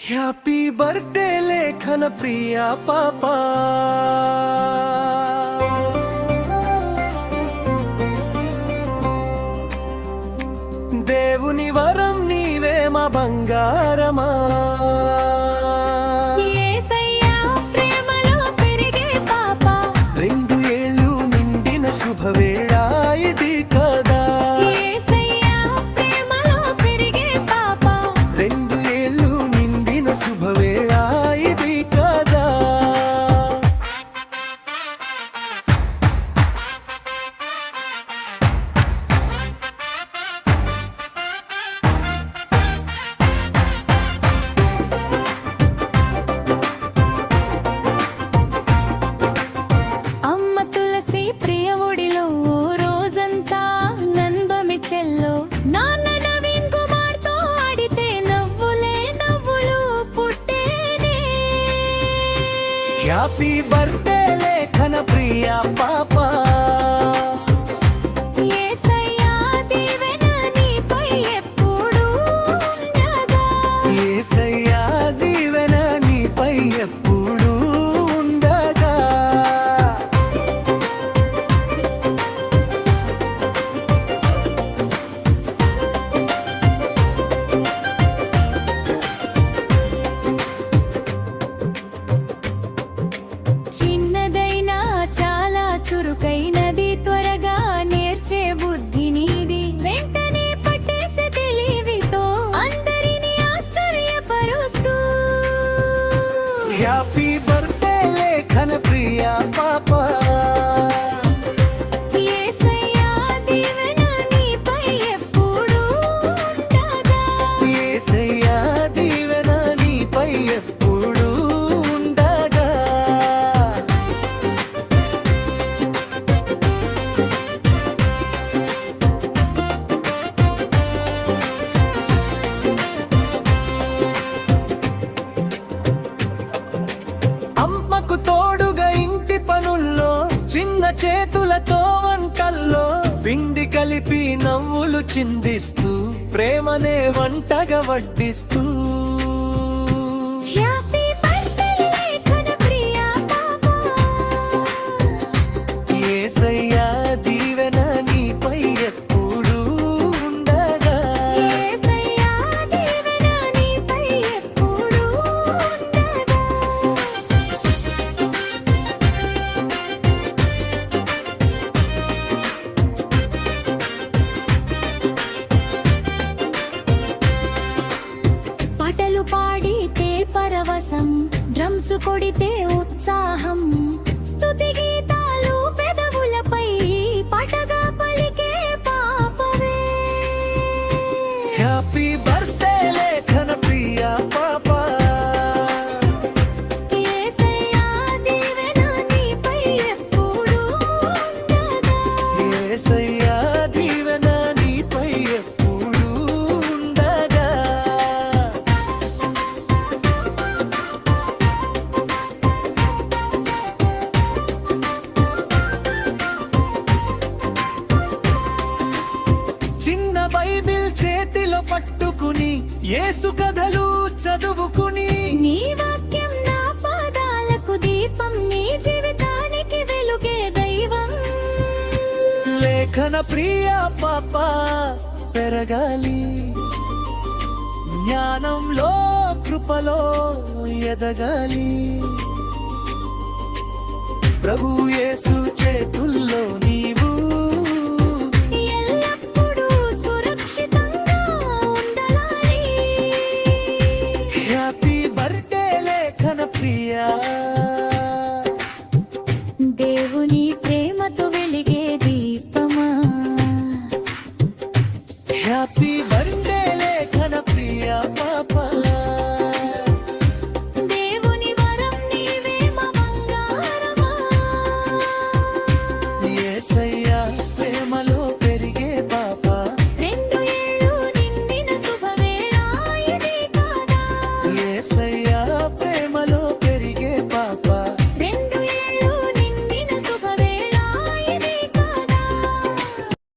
Happy birthday లేఖన ప్రియా పాపా, దేవుని వరం నీవే మా బంగారమా. యేసయ్యా ప్రేమలో పెరిగే పాప, 2 ఏళ్ళు నిండిన శుభవేళ ఇది కదా. యేసయ్యా ప్రేమలో పెరిగే పాప, 2 ఏళ్ళు నిండిన శుభవేళ ఇది కదా. అమ్మ తులసి ప్రియ ఒడిలో ఓ రోజంతా నందమి చెల్లో, నాన్న నవీన్ కుమార్ తో ఆడితే నవ్వులే నవ్వులు పుట్టేనే. హ్యాపీ బర్త్డే లేఖన ప్రియా పాపా, యేసయ్యా దీవెన నీపై ఎప్పుడూ ఉండగా. యేసయ్యా దీవెన నీపై ఎప్పుడూ ఉండగా. చిన్నదైనా చాలా చురుకైనది, త్వరగా నేర్చే బుద్ధి నీది, వెంటనే పట్టేసే తెలివితో అందరినీ ఆశ్చర్యపరుస్తూ. హ్యాపీ బర్త్డే లేఖన ప్రియా పాపా, యేసయ్యా దీవెన నీపై ఎప్పుడూ ఉండగా. యేసయ్యా దీవెన నీపై ఎప్పుడూ ఉండగా. అమ్మకు తోడుగా ఇంటి పనుల్లో, చిన్న చేతులతో వంటల్లో పిండి కలిపి నవ్వులు చిందిస్తూ, ప్రేమనే వంటగా వడ్డిస్తూ. హ్యాపీ బర్త్డే లేఖన ప్రియా పాపా, యేసయ్యా దీవెన నీపై ఎప్పుడూ ఉండగా. యేసయ్యా దీవెన నీపై ఎప్పుడూ ఉండగా. పాటలు పాడితే పరవశం, డ్రమ్స్ కొడితే ఉత్సాహం, స్తుతి గీతాలు పెదవులపై పాటగా పలికే పాపవే. హ్యాపీ బర్త్డే లేఖన ప్రియా పాపా, యేసయ్యా దీవెన నీపై ఎప్పుడూ ఉండగా. యేసయ్యా దీవెన నీపై ఎప్పుడూ ఉండగా. చిన్న బైబిల్ చేతిలో పట్టుకుని, యేసు కథలు చదువుకుని, నీ వాక్యం నా పాదాలకు దీపం, నీ జీవితానికి వెలుగే దైవం. లేఖన ప్రియా పాపా పెరగాలి, జ్ఞానంలో కృపలో ఎదగాలి. ప్రభు యేసు చేతుల్లో నీవు